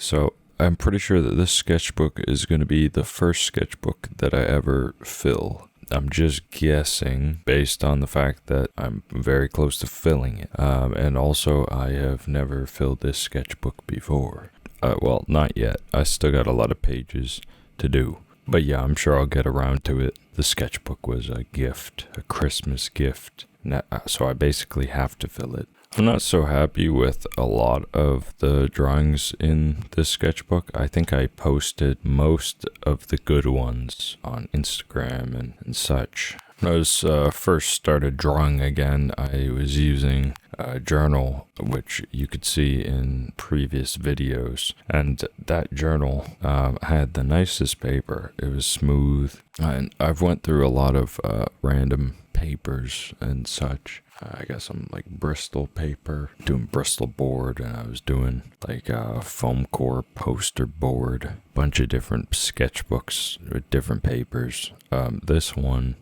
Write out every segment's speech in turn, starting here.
So I'm pretty sure that this sketchbook is going to be the first sketchbook that I ever fill. I'm just guessing based on the fact that I'm very close to filling it. And also I have never filled this sketchbook before. Well, not yet. I still got a lot of pages to do. But yeah, I'm sure I'll get around to it. The sketchbook was a gift, a Christmas gift. So I basically have to fill it. I'm not so happy with a lot of the drawings in this sketchbook. I think I posted most of the good ones on Instagram and such. When I was first started drawing again, I was using a journal, which you could see in previous videos. And that journal had the nicest paper. It was smooth. And I've went through a lot of random papers and such. I got some like Bristol paper, doing Bristol board, and I was doing like a foam core poster board, bunch of different sketchbooks with different papers. This one,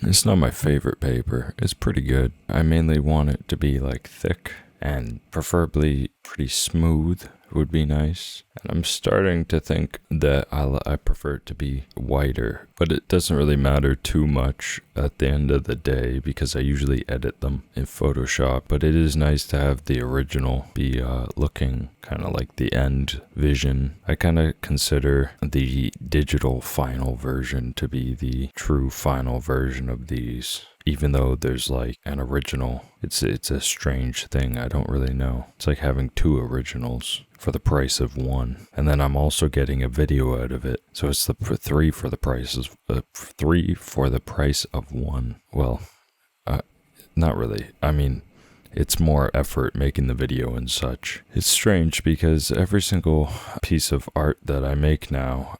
it's not my favorite paper. It's pretty good. I mainly want it to be like thick and preferably pretty smooth would be nice. And I'm starting to think that I prefer it to be whiter, but it doesn't really matter too much at the end of the day because I usually edit them in Photoshop. But it is nice to have the original be looking kind of like the end vision. I kind of consider the digital final version to be the true final version of these. Even though there's like an original, it's a strange thing. I don't really know. It's like having two originals for the price of one, and then I'm also getting a video out of it. So it's three for the price of one. Well, not really. I mean, it's more effort making the video and such. It's strange because every single piece of art that I make now,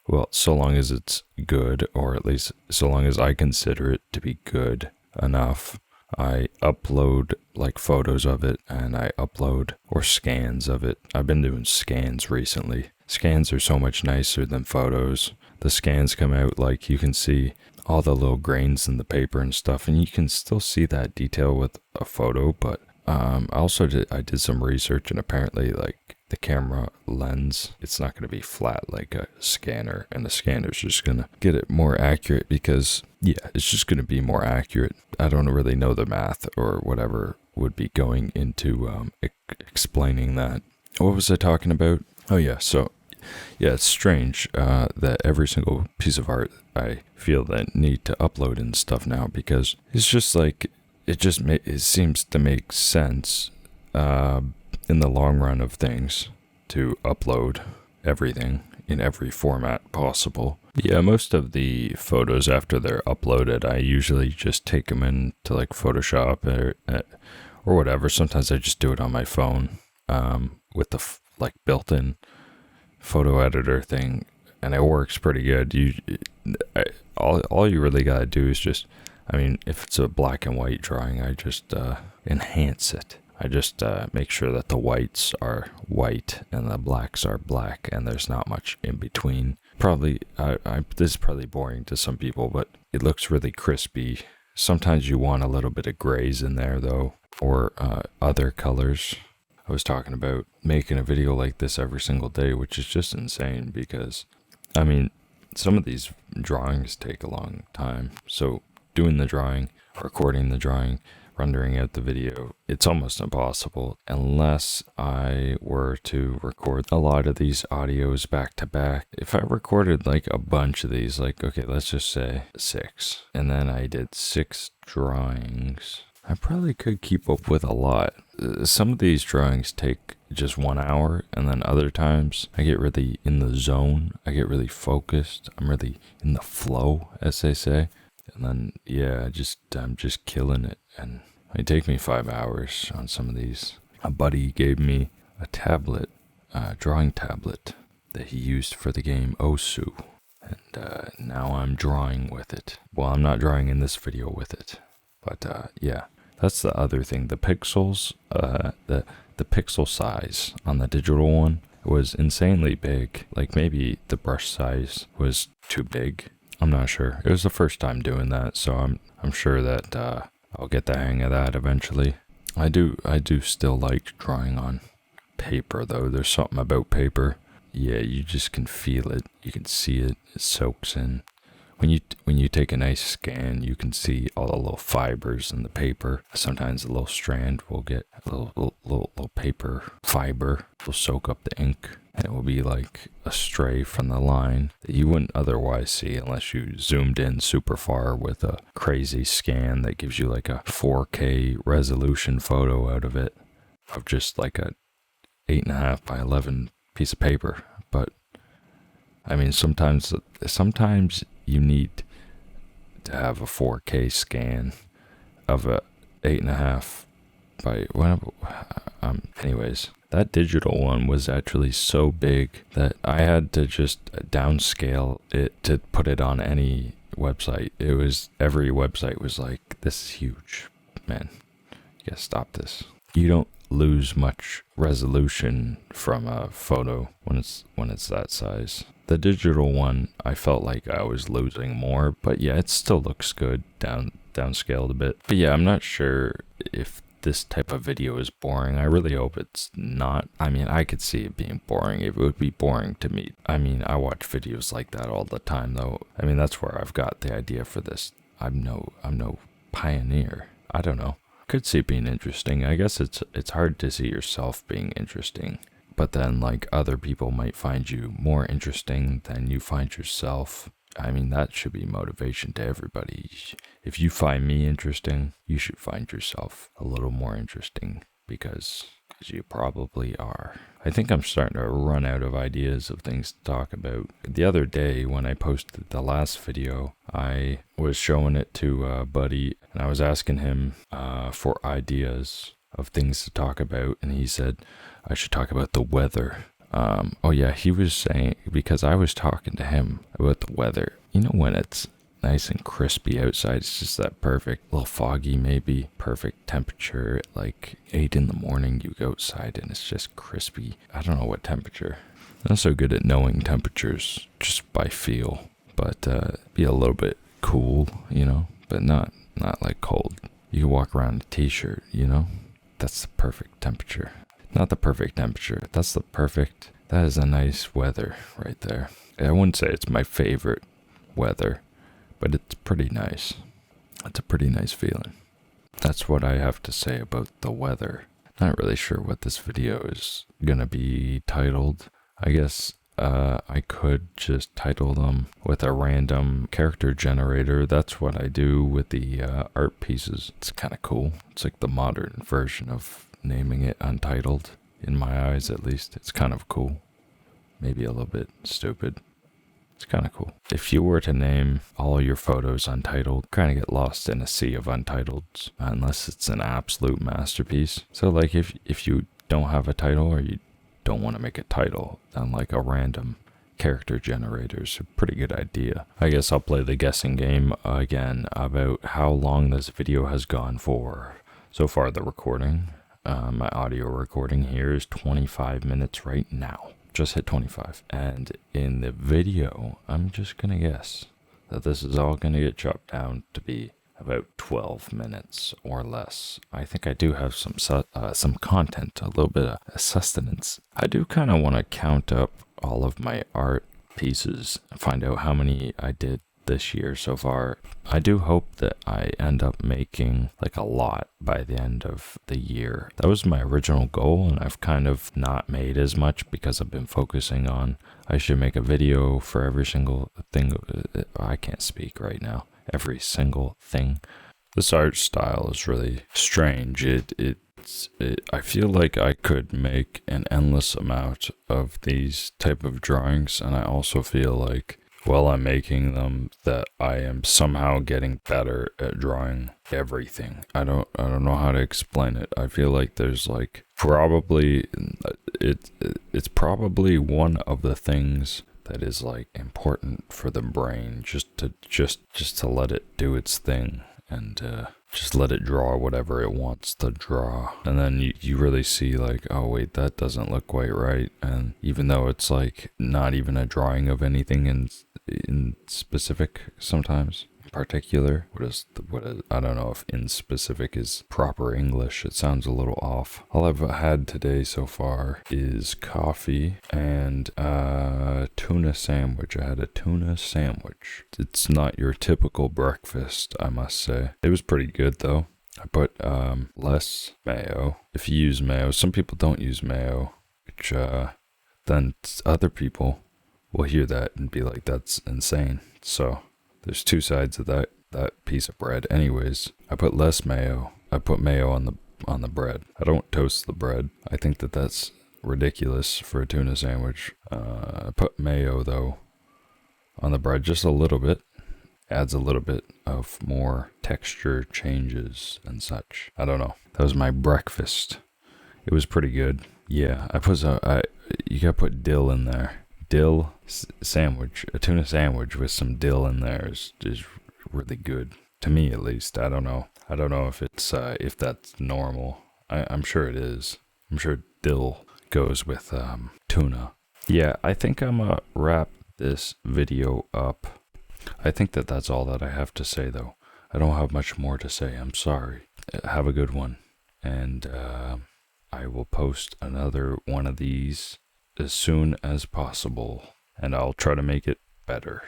well, so long as it's good, or at least so long as I consider it to be good enough, I upload like photos of it and I upload or scans of it. I've been doing scans recently. Scans are so much nicer than photos. The scans come out like you can see all the little grains in the paper and stuff, and you can still see that detail with a photo, but I did some research, and apparently like the camera lens, it's not going to be flat like a scanner, and the scanner's just going to get it more accurate because, yeah, it's just going to be more accurate. I don't really know the math or whatever would be going into explaining that. What was I talking about? Oh yeah, so yeah, it's strange that every single piece of art I feel that need to upload and stuff now because it's just like, it seems to make sense in the long run of things to upload everything in every format possible. Yeah, most of the photos after they're uploaded, I usually just take them into like Photoshop or whatever. Sometimes I just do it on my phone with the like built-in photo editor thing, and it works pretty good. All you really gotta do is just, I mean, if it's a black and white drawing, I just enhance it. I just make sure that the whites are white and the blacks are black, and there's not much in between. Probably, this is probably boring to some people, but it looks really crispy. Sometimes you want a little bit of grays in there, though, or other colors. I was talking about making a video like this every single day, which is just insane because, I mean, some of these drawings take a long time. So doing the drawing, recording the drawing, rendering out the video, it's almost impossible unless I were to record a lot of these audios back to back. If I recorded like a bunch of these, like, okay, let's just say 6, and then I did 6 drawings, I probably could keep up with a lot. Some of these drawings take just 1 hour, and then other times I get really in the zone. I get really focused. I'm really in the flow, as they say. And then, yeah, I'm just killing it. And it take me 5 hours on some of these. A buddy gave me a tablet, a drawing tablet that he used for the game Osu. And now I'm drawing with it. Well, I'm not drawing in this video with it. But yeah, that's the other thing. The pixels, the pixel size on the digital one was insanely big. Like maybe the brush size was too big. I'm not sure. It was the first time doing that, so I'm sure that I'll get the hang of that eventually. I do still like drawing on paper though. There's something about paper. Yeah, you just can feel it. You can see it. It soaks in. When you take a nice scan, you can see all the little fibers in the paper. Sometimes a little strand will get a little paper fiber will soak up the ink, and it will be like a stray from the line that you wouldn't otherwise see unless you zoomed in super far with a crazy scan that gives you like a 4K resolution photo out of it, of just like a 8.5 by 11 piece of paper. But I mean, sometimes you need to have a 4K scan of a 8.5 by whatever. Anyways, that digital one was actually so big that I had to just downscale it to put it on any website. Every website was like, this is huge, man. You gotta stop this. You don't lose much resolution from a photo when it's that size. The digital one, I felt like I was losing more, but yeah, it still looks good downscaled a bit. But yeah, I'm not sure if this type of video is boring. I really hope it's not. I mean, I could see it being boring. It would be boring to me. I mean, I watch videos like that all the time though. I mean, that's where I've got the idea for this. I'm no pioneer. I don't know. Could see it being interesting. I guess it's hard to see yourself being interesting. But then, like, other people might find you more interesting than you find yourself. I mean, that should be motivation to everybody. If you find me interesting, you should find yourself a little more interesting because you probably are. I think I'm starting to run out of ideas of things to talk about. The other day when I posted the last video, I was showing it to a buddy and I was asking him for ideas of things to talk about, and he said I should talk about the weather. Oh yeah, he was saying, because I was talking to him about the weather. You know, when it's nice and crispy outside, it's just that perfect, little foggy maybe, perfect temperature. At like 8 in the morning, you go outside and it's just crispy. I don't know what temperature. I'm not so good at knowing temperatures just by feel, but be a little bit cool, you know, but not like cold. You can walk around in a t-shirt, you know. That's the perfect temperature. Not the perfect temperature. That is a nice weather right there. I wouldn't say it's my favorite weather, but it's pretty nice. It's a pretty nice feeling. That's what I have to say about the weather. Not really sure what this video is gonna be titled. I guess I could just title them with a random character generator. That's what I do with the art pieces. It's kind of cool. It's like the modern version of naming it Untitled. In my eyes, at least. It's kind of cool. Maybe a little bit stupid. It's kind of cool. If you were to name all your photos Untitled, kind of get lost in a sea of Untitles, unless it's an absolute masterpiece. So like if you don't have a title or you don't want to make a title, then like a random character generator is a pretty good idea. I guess I'll play the guessing game again about how long this video has gone for. So far the recording, my audio recording here is 25 minutes right now. Just hit 25. And in the video, I'm just gonna guess that this is all gonna get chopped down to be about 12 minutes or less. I think I do have some content, a little bit of sustenance. I do kind of want to count up all of my art pieces and find out how many I did this year so far. I do hope that I end up making like a lot by the end of the year. That was my original goal, and I've kind of not made as much because I've been focusing on I should make a video for every single thing. I can't speak right now. Every single thing. This art style is really strange. I feel like I could make an endless amount of these type of drawings, and I also feel like while I'm making them that I am somehow getting better at drawing everything. I don't know how to explain it. I feel like there's like it's probably one of the things that is like important for the brain, just to let it do its thing and just let it draw whatever it wants to draw. And then you really see like, oh wait, that doesn't look quite right. And even though it's like not even a drawing of anything in specific, sometimes particular. I don't know if in specific is proper English. It sounds a little off. All I've had today so far is coffee and tuna sandwich. I had a tuna sandwich. It's not your typical breakfast, I must say. It was pretty good though. I put less mayo. If you use mayo, some people don't use mayo, which then other people will hear that and be like, that's insane. So there's two sides of that piece of bread. Anyways, I put less mayo. I put mayo on the bread. I don't toast the bread. I think that's ridiculous for a tuna sandwich. I put mayo though on the bread, just a little bit. Adds a little bit of more texture changes and such. I don't know. That was my breakfast. It was pretty good. Yeah, you gotta put dill in there. Dill sandwich, a tuna sandwich with some dill in there is really good. To me, at least. I don't know. I don't know if it's if that's normal. I'm sure it is. I'm sure dill goes with tuna. Yeah, I think I'm gonna wrap this video up. I think that's all that I have to say, though. I don't have much more to say. I'm sorry. Have a good one. And I will post another one of these as soon as possible. And I'll try to make it better.